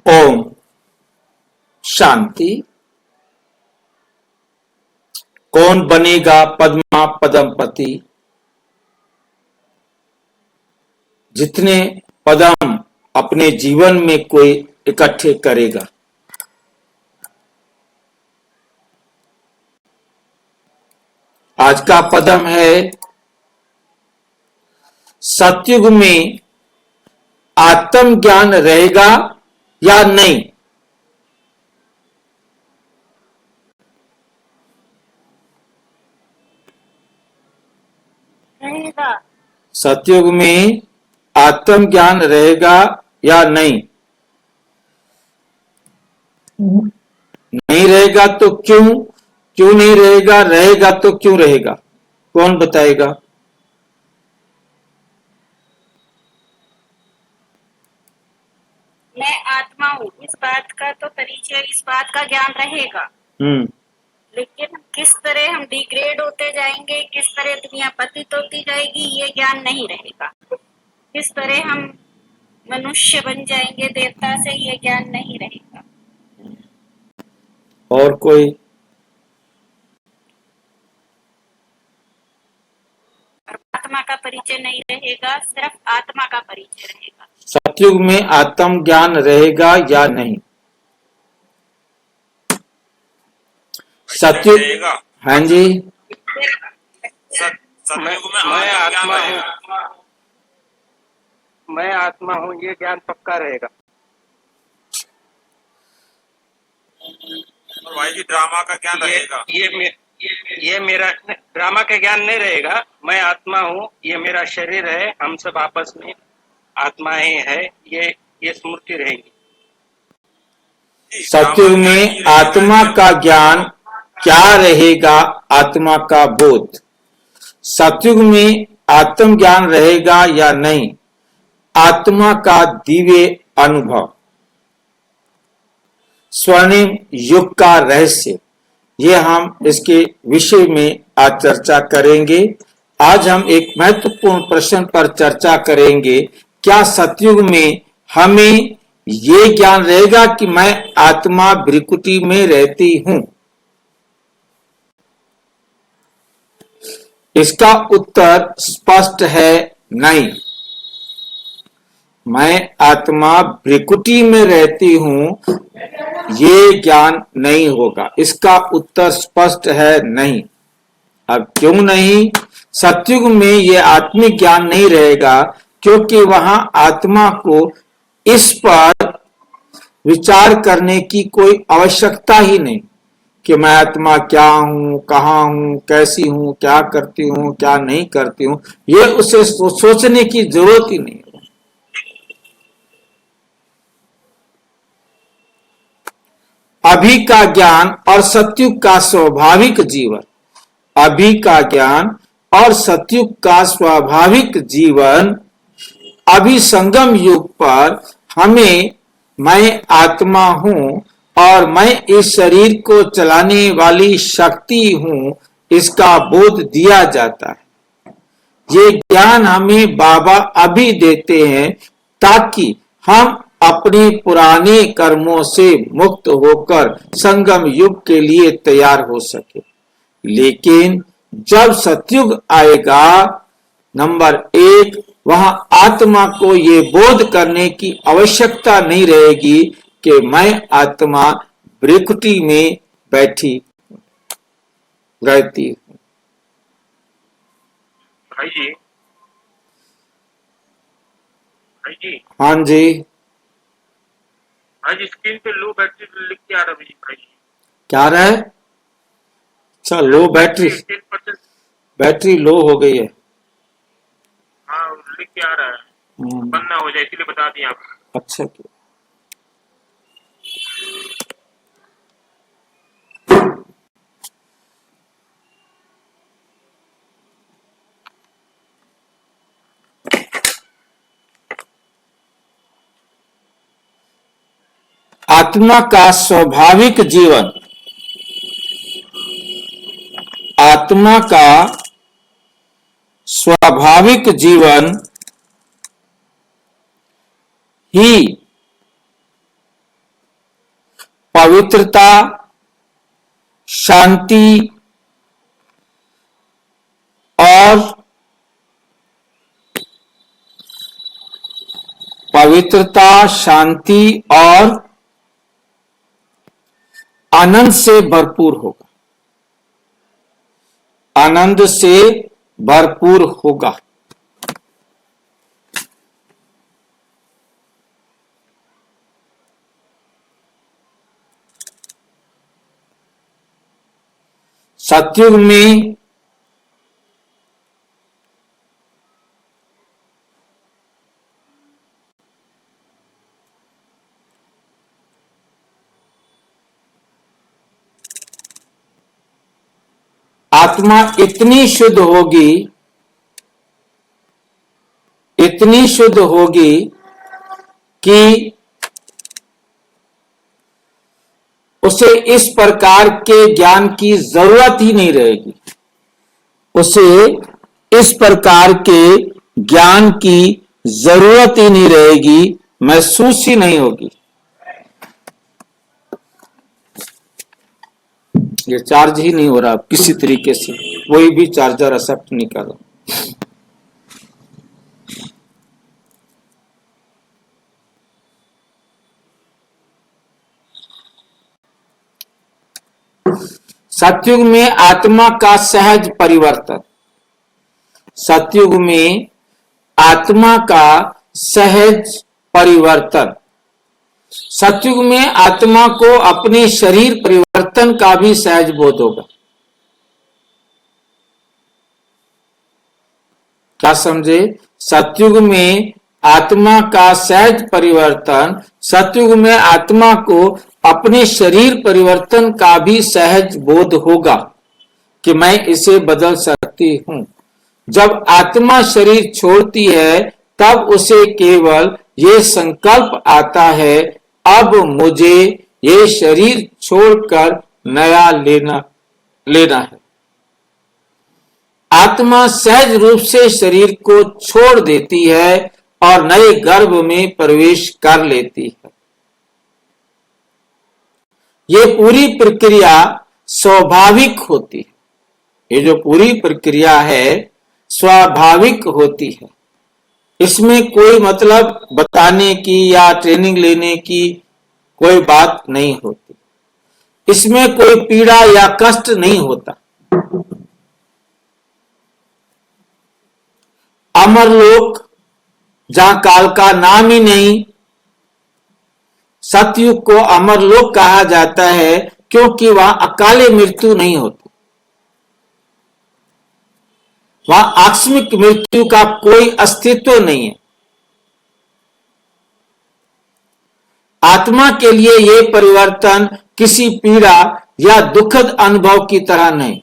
ओम शांति। कौन बनेगा पद्मा पदमपति? जितने पदम अपने जीवन में कोई इकट्ठे करेगा। आज का पदम है सतयुग में आत्म ज्ञान रहेगा या नहीं। रहेगा। सतयुग में आत्म ज्ञान रहेगा या नहीं? नहीं रहेगा तो क्यों? क्यों नहीं रहेगा? रहेगा तो क्यों रहेगा? कौन बताएगा? मैं आत्मा हूँ, इस बात का तो परिचय, इस बात का ज्ञान रहेगा। लेकिन किस तरह हम डिग्रेड होते जाएंगे, किस तरह दुनिया पतित होती जाएगी, ये ज्ञान नहीं रहेगा। किस तरह हम मनुष्य बन जाएंगे देवता से, ये ज्ञान नहीं रहेगा। और कोई? आत्मा का परिचय नहीं रहेगा, सिर्फ आत्मा का परिचय रहेगा। सतयुग में आत्म ज्ञान रहेगा या नहीं? सतयुग रहेगा। हाँ जी। सतयुग में मैं आत्मा हूँ, मैं आत्मा हूँ, ये ज्ञान पक्का रहेगा। और भाई जी ड्रामा का ज्ञान रहेगा। ये मेरा ड्रामा का ज्ञान नहीं रहेगा। मैं आत्मा हूँ, ये मेरा शरीर है, हम सब आपस में आत्माएं है, ये स्मृति रहेगी। सतयुग में आत्मा का ज्ञान क्या रहेगा? आत्मा का बोध। सतयुग में आत्म ज्ञान रहेगा या नहीं? आत्मा का दिव्य अनुभव। स्वर्णिम युग का रहस्य, ये हम इसके विषय में आज चर्चा करेंगे। आज हम एक महत्वपूर्ण प्रश्न पर चर्चा करेंगे। क्या सतयुग में हमें ये ज्ञान रहेगा कि मैं आत्मा भृकुटी में रहती हूं? इसका उत्तर स्पष्ट है, नहीं। मैं आत्मा भृकुटी में रहती हूं, ये ज्ञान नहीं होगा। इसका उत्तर स्पष्ट है, नहीं। अब क्यों नहीं? सतयुग में ये आत्मिक ज्ञान नहीं रहेगा क्योंकि वहां आत्मा को इस पर विचार करने की कोई आवश्यकता ही नहीं कि मैं आत्मा क्या हूं, कहां हूं, कैसी हूं, क्या करती हूं, क्या नहीं करती हूं। ये उसे सोचने की जरूरत ही नहीं। अभी का ज्ञान और सतयुग का स्वाभाविक जीवन। अभी का ज्ञान और सतयुग का स्वाभाविक जीवन अभी संगम युग पर हमें मैं आत्मा हूं और मैं इस शरीर को चलाने वाली शक्ति हूं, इसका बोध दिया जाता है। ये ज्ञान हमें बाबा अभी देते हैं ताकि हम अपने पुराने कर्मों से मुक्त होकर संगम युग के लिए तैयार हो सके। लेकिन जब सतयुग आएगा, नंबर 1, वहां आत्मा को ये बोध करने की आवश्यकता नहीं रहेगी कि मैं आत्मा भृकुटी में बैठी रहती हूं। भाई जी हाँ जी। आज स्क्रीन पे लो बैटरी लिख के आ रहा है भाई जी। क्या रहा है? अच्छा, लो बैटरी। 10% बैटरी लो हो गई है। हाँ लिख के आ रहा है, बंद ना हो जाए इसलिए बता दिया आपको। अच्छा, आत्मा का स्वाभाविक जीवन। आत्मा का स्वाभाविक जीवन ही पवित्रता, शांति और आनंद से भरपूर होगा, आनंद से भरपूर होगा। सतयुग में आत्मा इतनी शुद्ध होगी कि उसे इस प्रकार के ज्ञान की जरूरत ही नहीं रहेगी, उसे इस प्रकार के ज्ञान की जरूरत ही नहीं रहेगी, महसूस ही नहीं होगी। ये चार्ज ही नहीं हो रहा किसी तरीके से, कोई भी चार्जर एक्सेप्ट नहीं कर रहा। सतयुग में आत्मा का सहज परिवर्तन, सतयुग में आत्मा का सहज परिवर्तन, सतयुग में आत्मा को अपने शरीर परिवर्तन का भी सहज बोध होगा। क्या समझे? सतयुग में आत्मा का सहज परिवर्तन, सतयुग में आत्मा को अपने शरीर परिवर्तन का भी सहज बोध होगा कि मैं इसे बदल सकती हूं। जब आत्मा शरीर छोड़ती है तब उसे केवल ये संकल्प आता है, अब मुझे ये शरीर छोड़कर नया लेना है। आत्मा सहज रूप से शरीर को छोड़ देती है और नए गर्भ में प्रवेश कर लेती है। ये पूरी प्रक्रिया स्वाभाविक होती है, ये जो पूरी प्रक्रिया है स्वाभाविक होती है। इसमें कोई मतलब बताने की या ट्रेनिंग लेने की कोई बात नहीं होती, इसमें कोई पीड़ा या कष्ट नहीं होता। अमरलोक, जहां काल का नाम ही नहीं, सतयुग को अमरलोक कहा जाता है क्योंकि वहां अकाले मृत्यु नहीं होती, वहां आकस्मिक मृत्यु का कोई अस्तित्व नहीं है। आत्मा के लिए यह परिवर्तन किसी पीड़ा या दुखद अनुभव की तरह नहीं,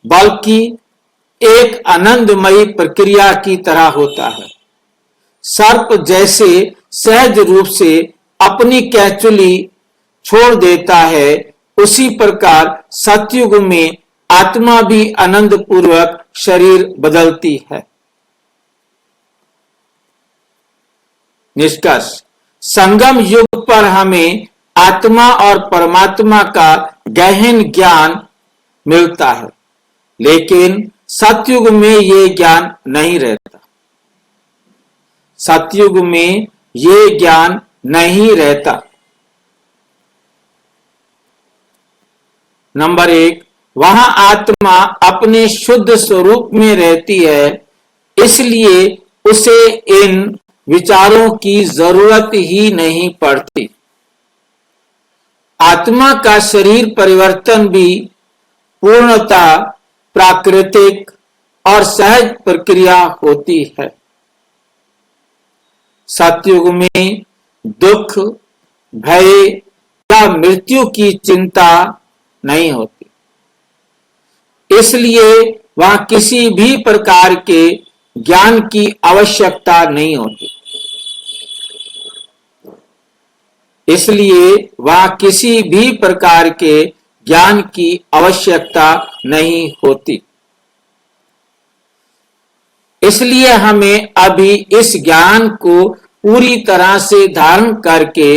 बल्कि एक आनंदमयी प्रक्रिया की तरह होता है। सर्प जैसे सहज रूप से अपनी कैचुली छोड़ देता है, उसी प्रकार सतयुग में आत्मा भी आनंद पूर्वक शरीर बदलती है। निष्कर्ष, संगम युग पर हमें आत्मा और परमात्मा का गहन ज्ञान मिलता है, लेकिन सतयुग में ये ज्ञान नहीं रहता। सतयुग में ये ज्ञान नहीं रहता। नंबर 1, वहां आत्मा अपने शुद्ध स्वरूप में रहती है, इसलिए उसे इन विचारों की जरूरत ही नहीं पड़ती। आत्मा का शरीर परिवर्तन भी पूर्णतः प्राकृतिक और सहज प्रक्रिया होती है। सतयुग में दुख, भय या मृत्यु की चिंता नहीं होती, इसलिए वहां किसी भी प्रकार के ज्ञान की आवश्यकता नहीं होती, इसलिए वहां किसी भी प्रकार के ज्ञान की आवश्यकता नहीं होती। इसलिए हमें अभी इस ज्ञान को पूरी तरह से धारण करके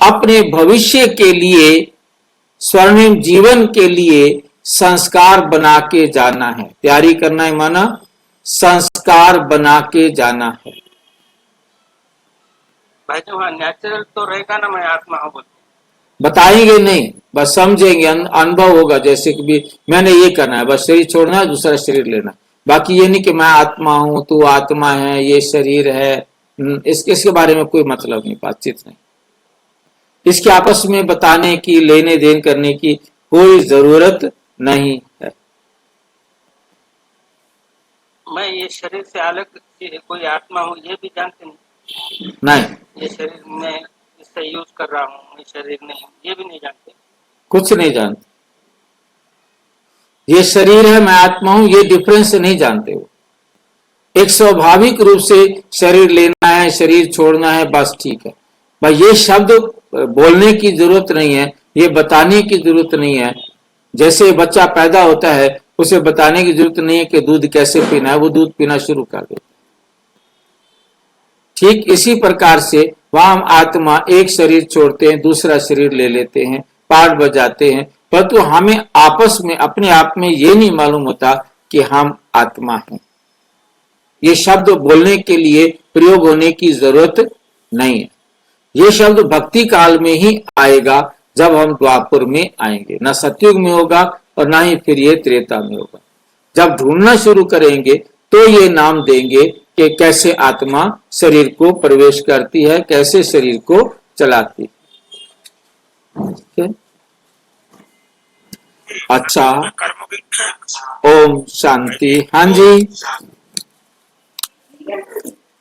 अपने भविष्य के लिए, स्वर्णिम जीवन के लिए संस्कार बना के जाना है। तैयारी करना है माना संस्कार बना के जाना है। भाई जी वहाँ नेचुरल तो रहेगा ना, मैं आत्मा हूँ बोलते बताएंगे नहीं, बस समझेंगे, अनुभव होगा। जैसे कि भी मैंने ये करना है, बस शरीर छोड़ना है, दूसरा शरीर लेना। बाकी ये नहीं कि मैं आत्मा हूं, तू आत्मा है, ये शरीर है, इसके बारे में कोई मतलब नहीं, बातचीत नहीं। इसके आपस में बताने की, लेने देन करने की कोई जरूरत नहीं है। मैं ये शरीर से अलग कोई आत्मा हूँ ये भी जानते नहीं। नहीं, ये शरीर में इससे यूज कर रहा हूँ, ये शरीर नहीं, ये भी नहीं जानते। कुछ नहीं जानते। ये शरीर है, मैं आत्मा हूं, ये डिफरेंस नहीं जानते हो। एक स्वाभाविक रूप से शरीर लेना है, शरीर छोड़ना है, बस ठीक है। भाई ये शब्द बोलने की जरूरत नहीं है, ये बताने की जरूरत नहीं है। जैसे बच्चा पैदा होता है, उसे बताने की जरूरत नहीं है कि दूध कैसे पीना है, वो दूध पीना शुरू कर देता है। ठीक इसी प्रकार से वहां हम आत्मा एक शरीर छोड़ते हैं, दूसरा शरीर ले लेते हैं, पाठ बजाते हैं, परंतु हमें आपस में अपने आप में ये नहीं मालूम होता कि हम आत्मा हैं। ये शब्द बोलने के लिए प्रयोग होने की जरूरत नहीं है। ये शब्द भक्ति काल में ही आएगा, जब हम द्वापर में आएंगे। न सतयुग में होगा और ना ही फिर ये त्रेता में होगा। जब ढूंढना शुरू करेंगे तो ये नाम देंगे कि कैसे आत्मा शरीर को प्रवेश करती है, कैसे शरीर को चलाती है। अच्छा, कर्मों की ओम शांति। हाँ जी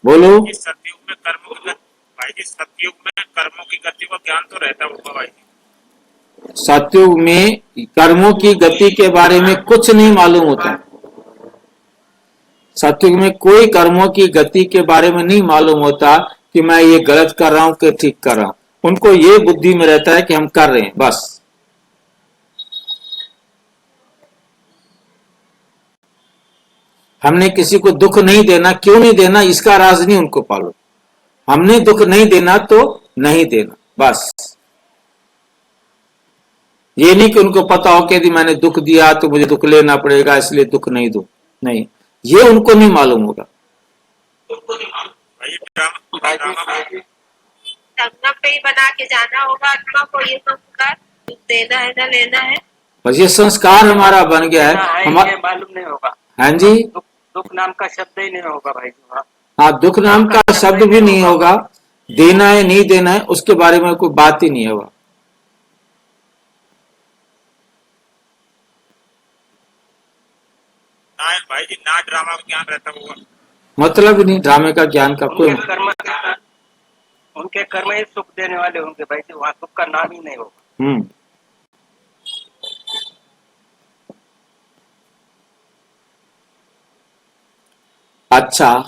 बोलो। इस सतयुग में कर्मों की भाई जी, सतयुग में कर्मों की गति का ज्ञान तो रहता होगा भाई जी। सतयुग में कर्मों की गति के बारे में कुछ नहीं मालूम होता। सतयुग में कोई कर्मों की गति के बारे में नहीं मालूम होता कि मैं ये गलत कर रहा हूं कि ठीक कर रहा हूं। उनको ये बुद्धि में रहता है कि हम कर रहे हैं, बस। हमने किसी को दुख नहीं देना, क्यों नहीं देना, इसका राज नहीं उनको पालो। हमने दुख नहीं देना तो नहीं देना, बस। ये नहीं कि उनको पता हो कि यदि मैंने दुख दिया तो मुझे दुख लेना पड़ेगा, इसलिए दुख नहीं दो, नहीं, ये उनको नहीं मालूम होगा। भाई ड्रामा संगम पे ही बना के जाना होगा आत्मा को, ये संस्कार देना है ना लेना है। बस ये संस्कार हमारा बन गया है। ये मालूम नहीं होगा। हाँ जी, दुख नाम का शब्द ही नहीं होगा भाई जी। हाँ, दुख नाम का शब्द भी नहीं होगा। देना है नहीं देना है उसके बारे में कोई बात ही नहीं होगा। ना भाई जी, ना ड्रामा का ज्ञान रहता होगा। मतलब ही नहीं, ड्रामे का ज्ञान का कोई। उनके कर्म ही सुख देने वाले होंगे भाई जी, वहाँ सुख का नाम ही नहीं होगा। अच्छा,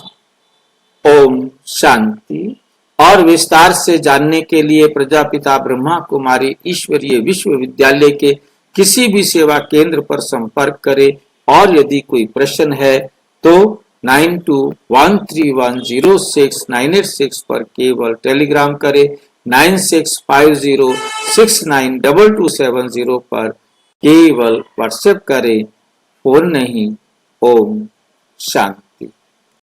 ओम शांति। और विस्तार से जानने के लिए प्रजापिता ब्रह्मा कुमारी ईश्वरीय विश्वविद्यालय के किसी भी सेवा केंद्र पर संपर्क करें। और यदि कोई प्रश्न है तो 9213106986 पर केवल टेलीग्राम करें। 9650692270 पर केवल व्हाट्सएप करें, फोन नहीं। ओम शांति।